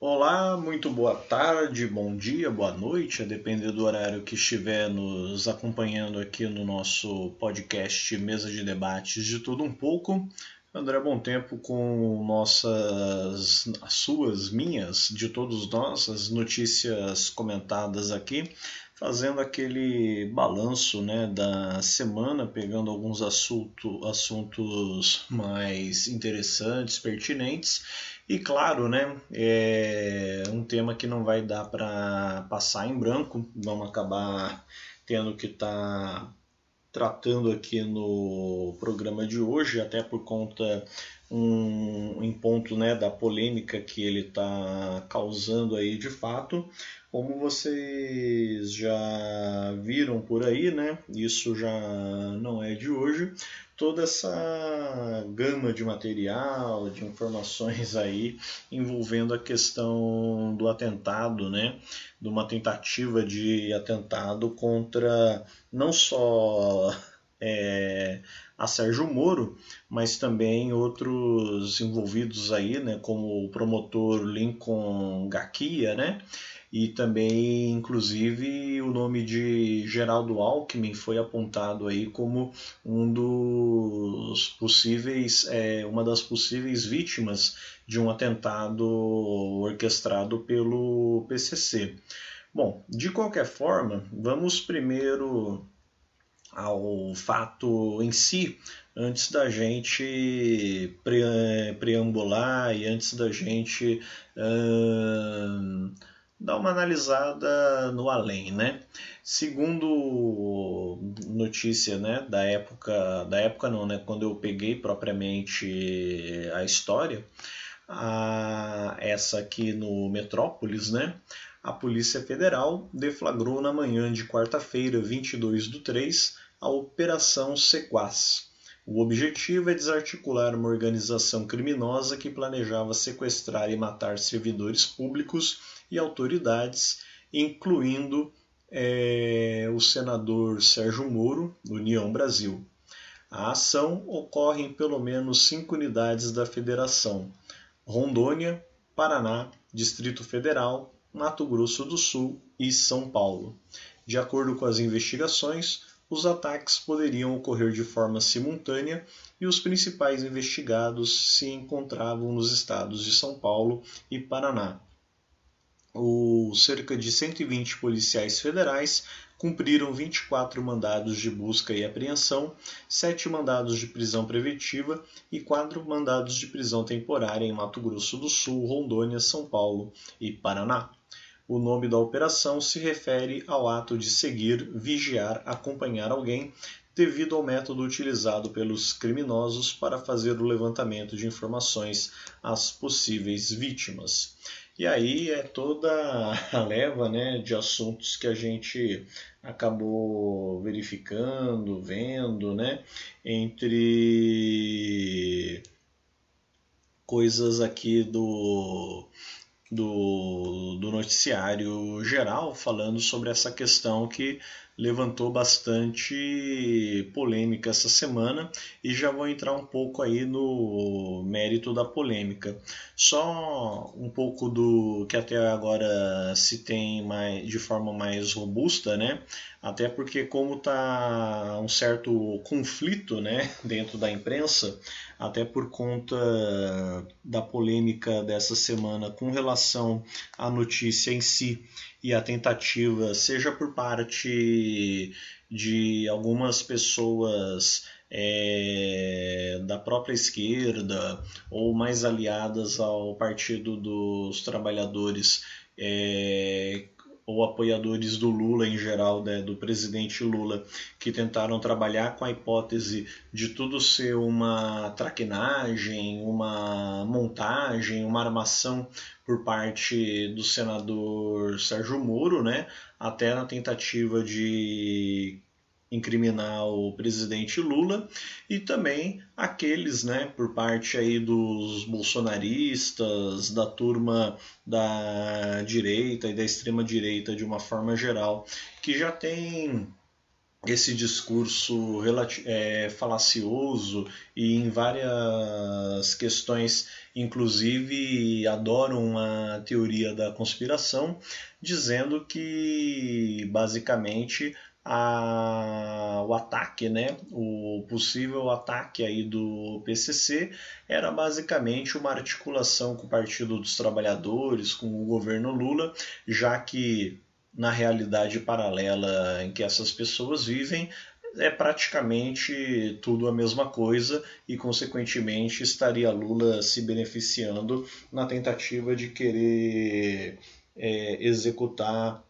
Olá, muito boa tarde, bom dia, boa noite, a depender do horário que estiver nos acompanhando aqui no nosso podcast Mesa de Debates de Tudo Um Pouco. André Bom Tempo com as suas, minhas, de todos nós, as notícias comentadas aqui, fazendo aquele balanço, né, da semana, pegando alguns assuntos mais interessantes, pertinentes. E claro, né, é um tema que não vai dar para passar em branco, vamos acabar tendo que estar tratando aqui no programa de hoje, até por conta em ponto, né, da polêmica que ele está causando aí de fato. Como vocês já viram por aí, né, isso já não é de hoje, toda essa gama de material, de informações aí envolvendo a questão do atentado, né, de uma tentativa de atentado contra não só a Sérgio Moro, mas também outros envolvidos aí, né, como o promotor Lincoln Gaquia, né, e também, inclusive, o nome de Geraldo Alckmin foi apontado aí como uma das possíveis vítimas de um atentado orquestrado pelo PCC. Bom, de qualquer forma, vamos primeiro ao fato em si, antes da gente preambular e antes da gente dar uma analisada no além, né? Segundo notícia, né, da época não, né, quando eu peguei propriamente a história, essa aqui no Metrópolis, né, a Polícia Federal deflagrou na manhã de quarta-feira, 22/3, a Operação Sequaz. O objetivo é desarticular uma organização criminosa que planejava sequestrar e matar servidores públicos e autoridades, incluindo o senador Sérgio Moro, do União Brasil. A ação ocorre em pelo menos 5 unidades da Federação: Rondônia, Paraná, Distrito Federal, Mato Grosso do Sul e São Paulo. De acordo com as investigações, os ataques poderiam ocorrer de forma simultânea e os principais investigados se encontravam nos estados de São Paulo e Paraná. Cerca de 120 policiais federais cumpriram 24 mandados de busca e apreensão, 7 mandados de prisão preventiva e 4 mandados de prisão temporária em Mato Grosso do Sul, Rondônia, São Paulo e Paraná. O nome da operação se refere ao ato de seguir, vigiar, acompanhar alguém, devido ao método utilizado pelos criminosos para fazer o levantamento de informações às possíveis vítimas. E aí é toda a leva, né, de assuntos que a gente acabou verificando, vendo, né, entre coisas aqui do noticiário geral, falando sobre essa questão que levantou bastante polêmica essa semana, e já vou entrar um pouco aí no mérito da polêmica. Só um pouco do que até agora se tem de forma mais robusta, né? Até porque como está um certo conflito, né, dentro da imprensa, até por conta da polêmica dessa semana com relação à notícia em si e a tentativa, seja por parte de algumas pessoas da própria esquerda ou mais aliadas ao Partido dos Trabalhadores, ou apoiadores do Lula em geral, né, do presidente Lula, que tentaram trabalhar com a hipótese de tudo ser uma traquinagem, uma montagem, uma armação por parte do senador Sérgio Moro, né, até na tentativa de incriminar o presidente Lula, e também aqueles, né, por parte aí dos bolsonaristas, da turma da direita e da extrema direita de uma forma geral, que já tem esse discurso falacioso e em várias questões, inclusive adoram uma teoria da conspiração, dizendo que basicamente o ataque, né, o possível ataque aí do PCC era basicamente uma articulação com o Partido dos Trabalhadores, com o governo Lula, já que na realidade paralela em que essas pessoas vivem, é praticamente tudo a mesma coisa e, consequentemente, estaria Lula se beneficiando na tentativa de querer executar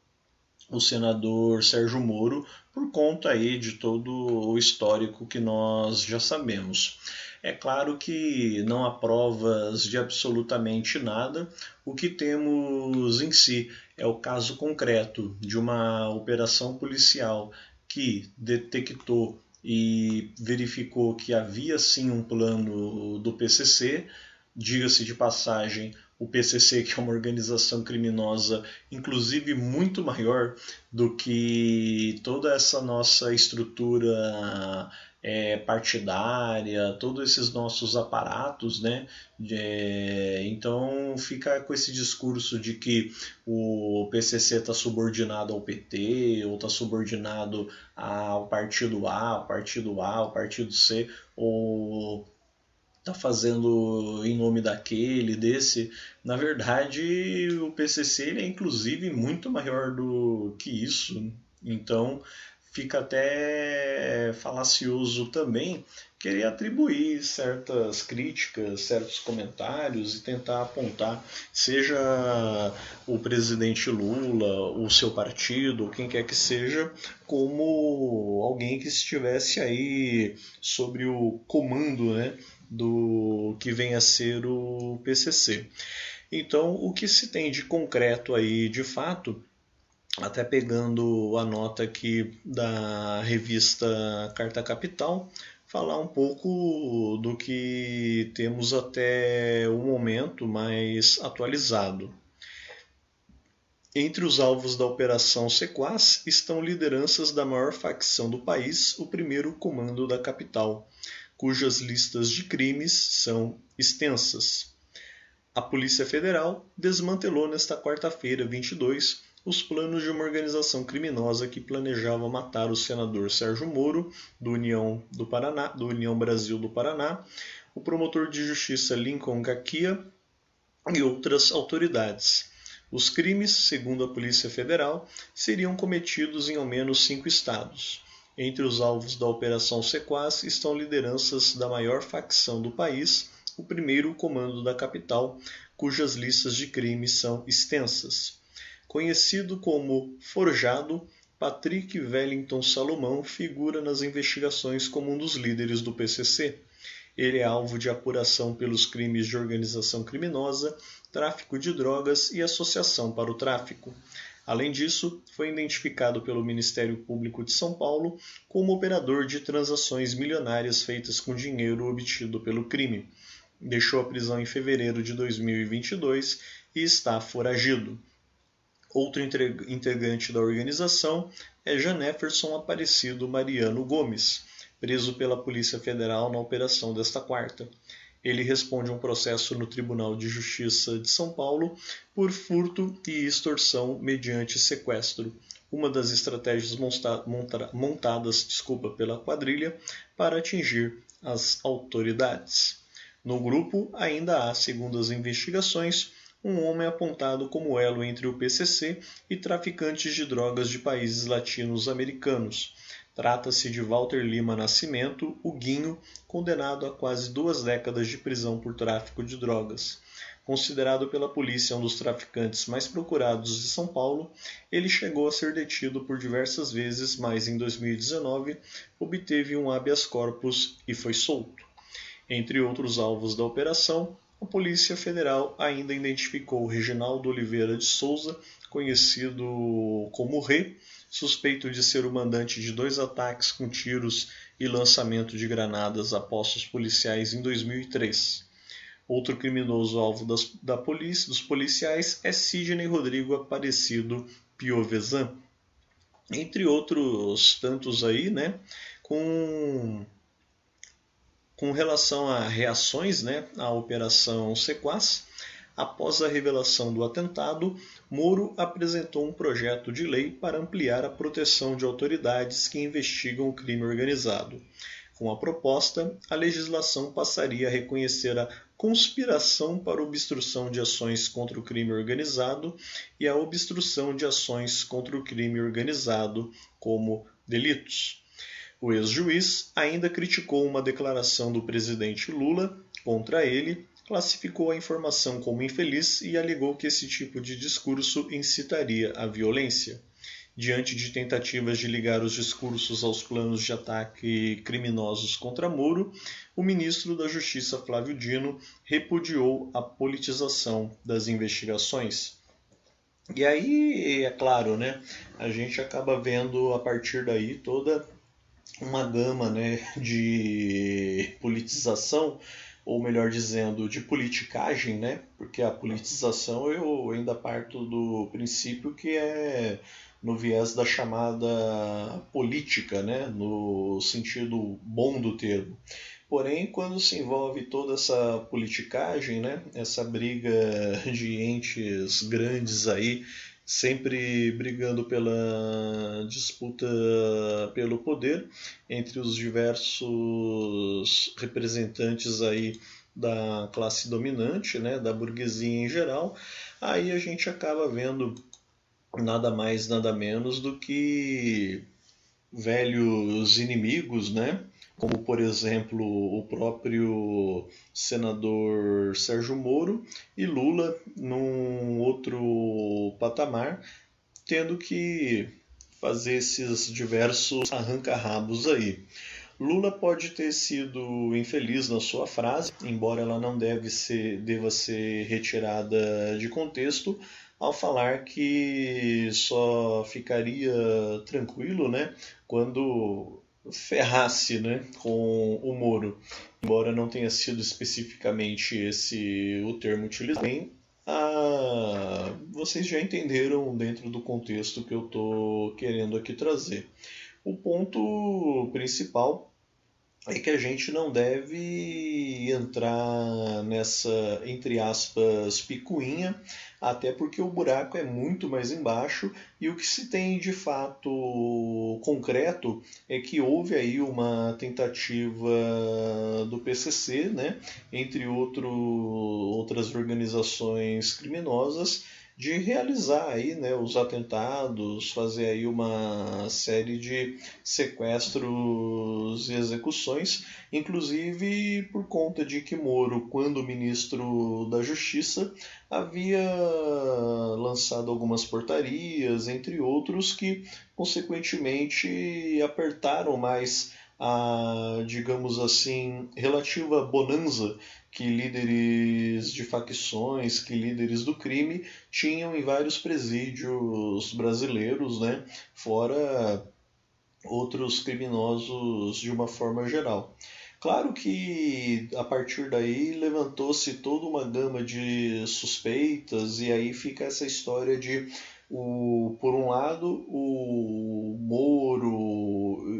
o senador Sérgio Moro por conta aí de todo o histórico que nós já sabemos. É claro que não há provas de absolutamente nada. O que temos em si é o caso concreto de uma operação policial que detectou e verificou que havia sim um plano do PCC. Diga-se de passagem, o PCC, que é uma organização criminosa, inclusive muito maior do que toda essa nossa estrutura partidária, todos esses nossos aparatos, né? Então fica com esse discurso de que o PCC está subordinado ao PT, ou está subordinado ao partido A, ao partido A, ao partido C, ou tá fazendo em nome daquele, desse. Na verdade, o PCC ele é inclusive muito maior do que isso. Então, fica até falacioso também querer atribuir certas críticas, certos comentários e tentar apontar, seja o presidente Lula, o seu partido, ou quem quer que seja, como alguém que estivesse aí sobre o comando, né, do que vem a ser o PCC. Então, o que se tem de concreto aí, de fato, até pegando a nota aqui da revista Carta Capital, falar um pouco do que temos até o momento mais atualizado. Entre os alvos da Operação Sequaz estão lideranças da maior facção do país, o primeiro comando da capital, cujas listas de crimes são extensas. A Polícia Federal desmantelou nesta quarta-feira, 22, os planos de uma organização criminosa que planejava matar o senador Sérgio Moro, do União Brasil do Paraná, o promotor de justiça Lincoln Gaquia e outras autoridades. Os crimes, segundo a Polícia Federal, seriam cometidos em ao menos 5 estados. Entre os alvos da Operação Sequaz estão lideranças da maior facção do país, o primeiro comando da capital, cujas listas de crimes são extensas. Conhecido como Forjado, Patrick Wellington Salomão figura nas investigações como um dos líderes do PCC. Ele é alvo de apuração pelos crimes de organização criminosa, tráfico de drogas e associação para o tráfico. Além disso, foi identificado pelo Ministério Público de São Paulo como operador de transações milionárias feitas com dinheiro obtido pelo crime. Deixou a prisão em fevereiro de 2022 e está foragido. Outro integrante da organização é Janeferson Aparecido Mariano Gomes, preso pela Polícia Federal na operação desta quarta. Ele responde a um processo no Tribunal de Justiça de São Paulo por furto e extorsão mediante sequestro, uma das estratégias montadas pela quadrilha para atingir as autoridades. No grupo ainda há, segundo as investigações, um homem apontado como elo entre o PCC e traficantes de drogas de países latinos-americanos. Trata-se de Walter Lima Nascimento, o Guinho, condenado a quase 2 décadas de prisão por tráfico de drogas. Considerado pela polícia um dos traficantes mais procurados de São Paulo, ele chegou a ser detido por diversas vezes, mas em 2019 obteve um habeas corpus e foi solto. Entre outros alvos da operação, a Polícia Federal ainda identificou Reginaldo Oliveira de Souza, conhecido como Rê, suspeito de ser o mandante de 2 ataques com tiros e lançamento de granadas a postos policiais em 2003. Outro criminoso alvo dos policiais é Sidney Rodrigo Aparecido Piovesan. entre outros tantos aí, né, com, com relação a reações, né, à Operação Sequaz. Após a revelação do atentado, Moro apresentou um projeto de lei para ampliar a proteção de autoridades que investigam o crime organizado. Com a proposta, a legislação passaria a reconhecer a conspiração para obstrução de ações contra o crime organizado e a obstrução de ações contra o crime organizado como delitos. O ex-juiz ainda criticou uma declaração do presidente Lula contra ele, classificou a informação como infeliz e alegou que esse tipo de discurso incitaria à violência. Diante de tentativas de ligar os discursos aos planos de ataque criminosos contra Moro, o ministro da Justiça Flávio Dino repudiou a politização das investigações. E aí, é claro, né, a gente acaba vendo a partir daí toda uma gama, né, de politização, ou melhor dizendo, de politicagem, né? Porque a politização eu ainda parto do princípio que é no viés da chamada política, né? No sentido bom do termo. Porém, quando se envolve toda essa politicagem, né? Essa briga de entes grandes aí, sempre brigando pela disputa pelo poder entre os diversos representantes aí da classe dominante, né, da burguesia em geral, aí a gente acaba vendo nada mais, nada menos do que velhos inimigos, né? Como, por exemplo, o próprio senador Sérgio Moro e Lula num outro patamar, tendo que fazer esses diversos arranca-rabos aí. Lula pode ter sido infeliz na sua frase, embora ela não deva ser retirada de contexto, ao falar que só ficaria tranquilo, né, quando ferrasse, né, com o Moro. Embora não tenha sido especificamente esse o termo utilizado, bem, vocês já entenderam dentro do contexto que eu estou querendo aqui trazer. O ponto principal é que a gente não deve entrar nessa, entre aspas, picuinha, até porque o buraco é muito mais embaixo e o que se tem de fato concreto é que houve aí uma tentativa do PCC, né, entre outras organizações criminosas, de realizar aí, né, os atentados, fazer aí uma série de sequestros e execuções, inclusive por conta de que Moro, quando ministro da Justiça, havia lançado algumas portarias, entre outros, que consequentemente apertaram mais a, digamos assim, relativa bonança que líderes de facções, que líderes do crime tinham em vários presídios brasileiros, né? Fora outros criminosos de uma forma geral. Claro que a partir daí levantou-se toda uma gama de suspeitas e aí fica essa história de por um lado o Moro,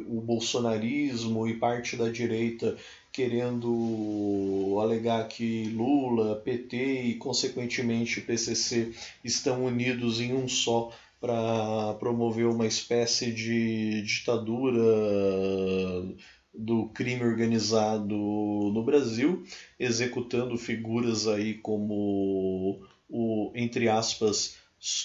o bolsonarismo e parte da direita querendo alegar que Lula, PT e consequentemente PCC estão unidos em um só para promover uma espécie de ditadura do crime organizado no Brasil, executando figuras aí como o, entre aspas,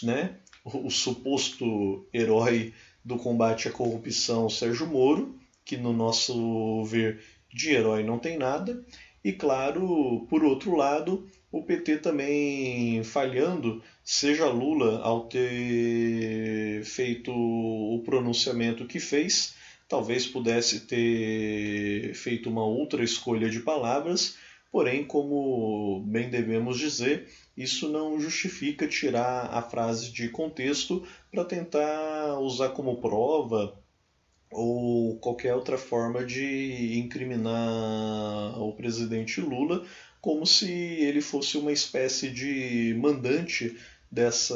né, o suposto herói do combate à corrupção, Sérgio Moro, que no nosso ver de herói não tem nada, e claro, por outro lado, o PT também falhando, seja Lula ao ter feito o pronunciamento que fez, talvez pudesse ter feito uma outra escolha de palavras, porém, como bem devemos dizer, isso não justifica tirar a frase de contexto para tentar usar como prova ou qualquer outra forma de incriminar o presidente Lula, como se ele fosse uma espécie de mandante dessa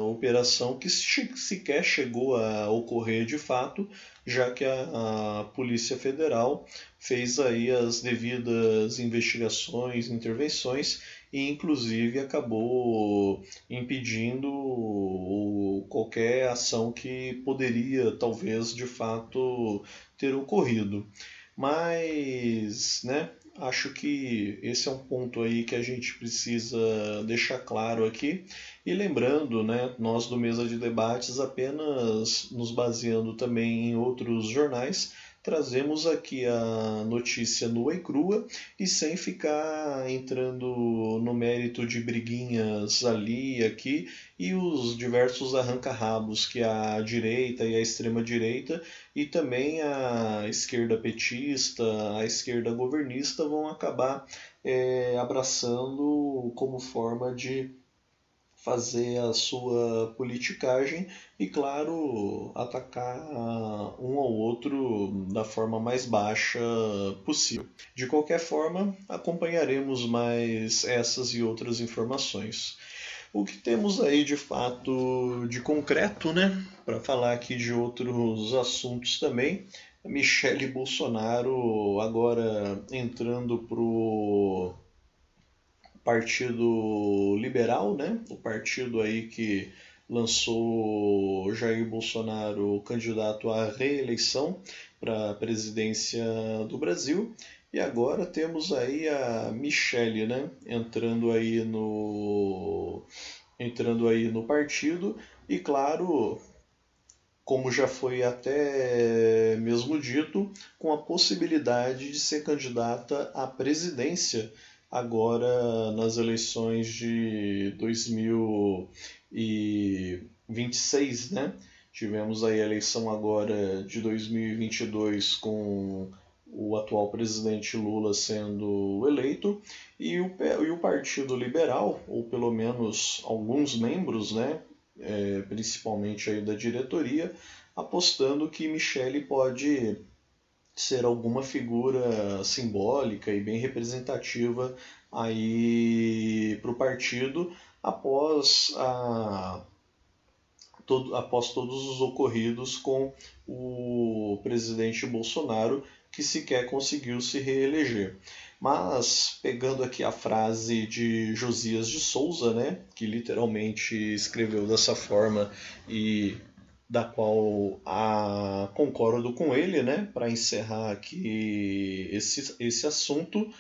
operação que sequer chegou a ocorrer de fato, já que a Polícia Federal fez aí as devidas investigações, intervenções e inclusive acabou impedindo qualquer ação que poderia talvez de fato ter ocorrido. Mas, né, acho que esse é um ponto aí que a gente precisa deixar claro aqui. E lembrando, né, nós do Mesa de Debates, apenas nos baseando também em outros jornais, trazemos aqui a notícia nua e crua e sem ficar entrando no mérito de briguinhas ali e aqui e os diversos arranca-rabos que a direita e a extrema-direita e também a esquerda petista, a esquerda governista vão acabar abraçando como forma de fazer a sua politicagem e, claro, atacar um ao outro da forma mais baixa possível. De qualquer forma, acompanharemos mais essas e outras informações. O que temos aí de fato de concreto, né, para falar aqui de outros assuntos também, Michele Bolsonaro agora entrando para o Partido Liberal, né? O partido aí que lançou Jair Bolsonaro candidato à reeleição para a presidência do Brasil. E agora temos aí a Michele, né? Entrando aí no partido e claro, como já foi até mesmo dito, com a possibilidade de ser candidata à presidência agora nas eleições de 2026, né? Tivemos aí a eleição agora de 2022 com o atual presidente Lula sendo eleito e o Partido Liberal, ou pelo menos alguns membros, né, principalmente aí da diretoria, apostando que Michele pode ser alguma figura simbólica e bem representativa aí para o partido após todos os ocorridos com o presidente Bolsonaro, que sequer conseguiu se reeleger. Mas, pegando aqui a frase de Josias de Souza, né, que literalmente escreveu dessa forma e da qual concordo com ele, né, para encerrar aqui esse assunto,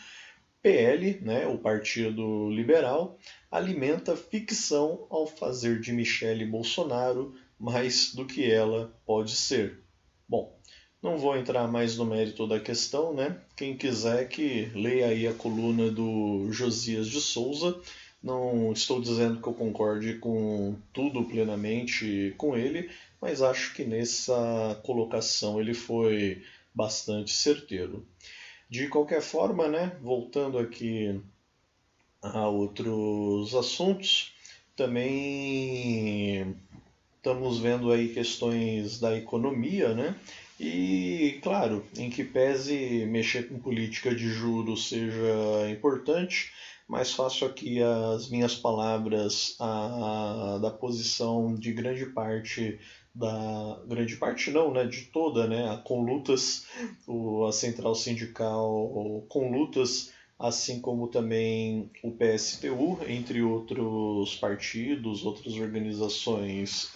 PL, né, o Partido Liberal, alimenta ficção ao fazer de Michele Bolsonaro mais do que ela pode ser. Bom, não vou entrar mais no mérito da questão, né? Quem quiser que leia aí a coluna do Josias de Souza. Não estou dizendo que eu concorde com tudo plenamente com ele, mas acho que nessa colocação ele foi bastante certeiro. De qualquer forma, né, voltando aqui a outros assuntos, também estamos vendo aí questões da economia, né? E, claro, em que pese mexer com política de juros seja importante, mas faço aqui as minhas palavras da posição de grande parte de toda, né, a Conlutas, a Central Sindical Conlutas, assim como também o PSTU, entre outros partidos, outras organizações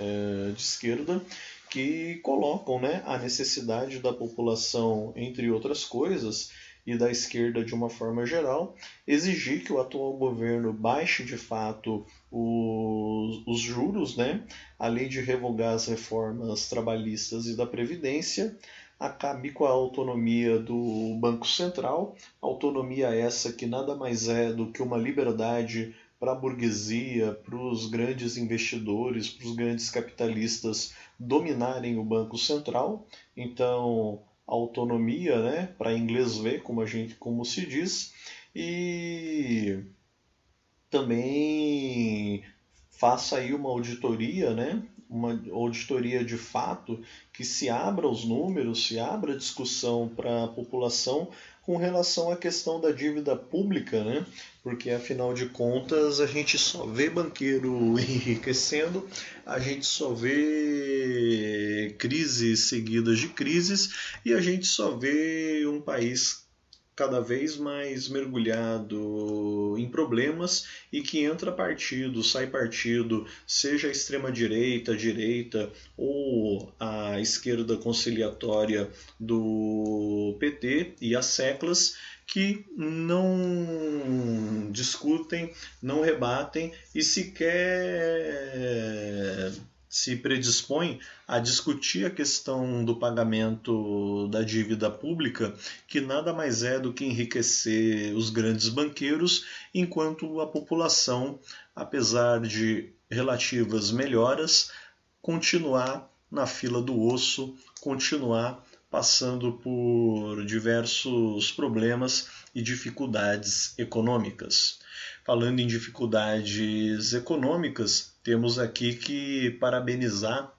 de esquerda, que colocam, né, a necessidade da população, entre outras coisas, e da esquerda de uma forma geral, exigir que o atual governo baixe de fato os juros, né, além de revogar as reformas trabalhistas e da Previdência, acabe com a autonomia do Banco Central, autonomia essa que nada mais é do que uma liberdade para a burguesia, para os grandes investidores, para os grandes capitalistas dominarem o Banco Central. Então, autonomia, né, para inglês ver, como se diz, e também faça aí uma auditoria, né, uma auditoria de fato que se abra os números, se abra a discussão para a população com relação à questão da dívida pública, né? Porque afinal de contas a gente só vê banqueiro enriquecendo, a gente só vê crises seguidas de crises e a gente só vê um país cada vez mais mergulhado em problemas e que entra partido, sai partido, seja a extrema-direita, a direita ou a esquerda conciliatória do PT e as seclas, que não discutem, não rebatem e sequer se predispõe a discutir a questão do pagamento da dívida pública, que nada mais é do que enriquecer os grandes banqueiros, enquanto a população, apesar de relativas melhoras, continuar na fila do osso, continuar passando por diversos problemas e dificuldades econômicas. Falando em dificuldades econômicas, temos aqui que parabenizar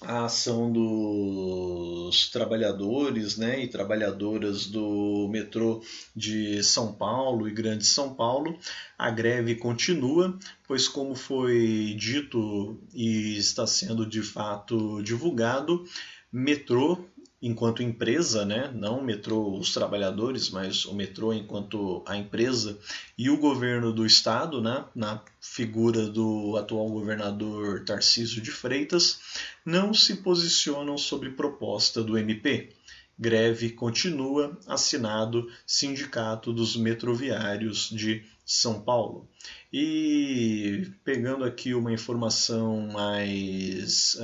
a ação dos trabalhadores, né, e trabalhadoras do metrô de São Paulo e Grande São Paulo. A greve continua, pois como foi dito e está sendo de fato divulgado, metrô enquanto empresa, né? Não o metrô os trabalhadores, mas o metrô enquanto a empresa, e o governo do estado, né? Na figura do atual governador Tarcísio de Freitas, não se posicionam sobre proposta do MP. Greve continua, assinado Sindicato dos Metroviários de São Paulo. E pegando aqui uma informação mais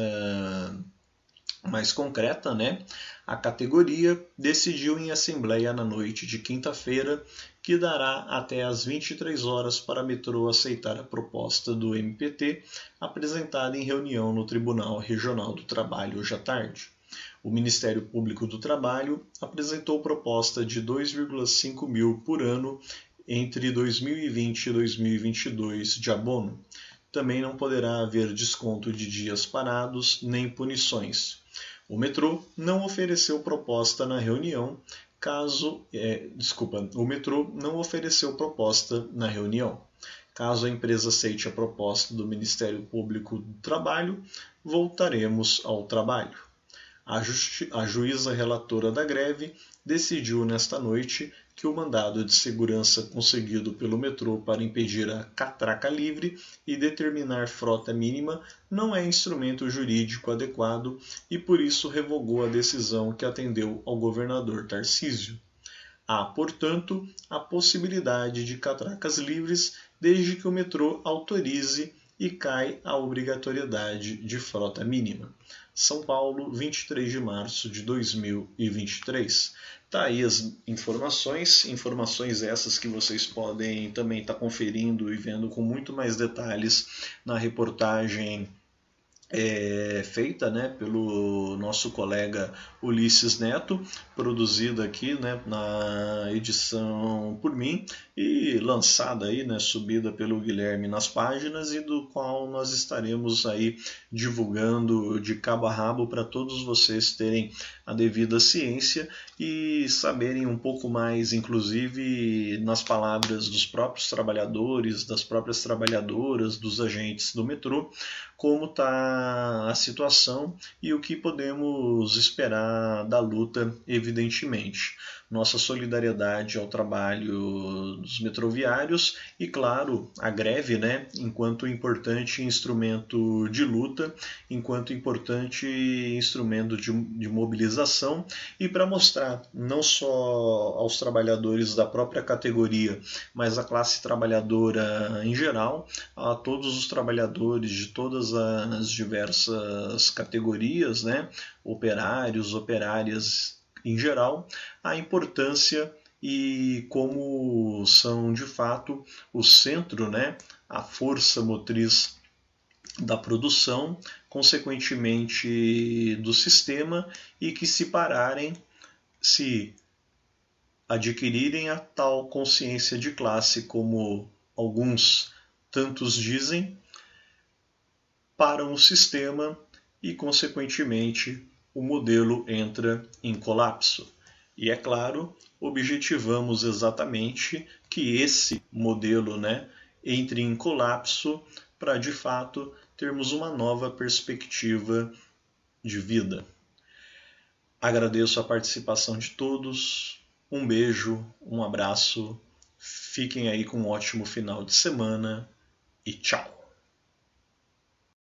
concreta, né? A categoria decidiu em assembleia na noite de quinta-feira que dará até às 23 horas para a metrô aceitar a proposta do MPT apresentada em reunião no Tribunal Regional do Trabalho hoje à tarde. O Ministério Público do Trabalho apresentou proposta de 2,5 mil por ano entre 2020 e 2022 de abono. Também não poderá haver desconto de dias parados nem punições. O metrô não ofereceu proposta na reunião, o metrô não ofereceu proposta na reunião. Caso a empresa aceite a proposta do Ministério Público do Trabalho, voltaremos ao trabalho. A juíza relatora da greve decidiu nesta noite que o mandado de segurança conseguido pelo metrô para impedir a catraca livre e determinar frota mínima não é instrumento jurídico adequado e por isso revogou a decisão que atendeu ao governador Tarcísio. Há, portanto, a possibilidade de catracas livres desde que o metrô autorize e cai a obrigatoriedade de frota mínima. São Paulo, 23 de março de 2023. Tá aí as informações essas que vocês podem também estar conferindo e vendo com muito mais detalhes na reportagem feita, né, pelo nosso colega Ulisses Neto, produzida aqui, né, na edição por mim e lançada aí, né, subida pelo Guilherme nas páginas e do qual nós estaremos aí divulgando de cabo a rabo para todos vocês terem a devida ciência e saberem um pouco mais, inclusive nas palavras dos próprios trabalhadores, das próprias trabalhadoras, dos agentes do metrô, como está a situação e o que podemos esperar da luta, evidentemente. Nossa solidariedade ao trabalho dos metroviários e, claro, a greve, né, enquanto importante instrumento de luta, enquanto importante instrumento de mobilização e para mostrar não só aos trabalhadores da própria categoria, mas à classe trabalhadora em geral, a todos os trabalhadores de todas as diversas categorias, né, operários, operárias em geral, a importância e como são de fato o centro, né, a força motriz da produção, consequentemente do sistema, e que se pararem, se adquirirem a tal consciência de classe como alguns tantos dizem, param o sistema e, consequentemente, o modelo entra em colapso. E é claro, objetivamos exatamente que esse modelo, né, entre em colapso para de fato termos uma nova perspectiva de vida. Agradeço a participação de todos, um beijo, um abraço, fiquem aí com um ótimo final de semana e tchau!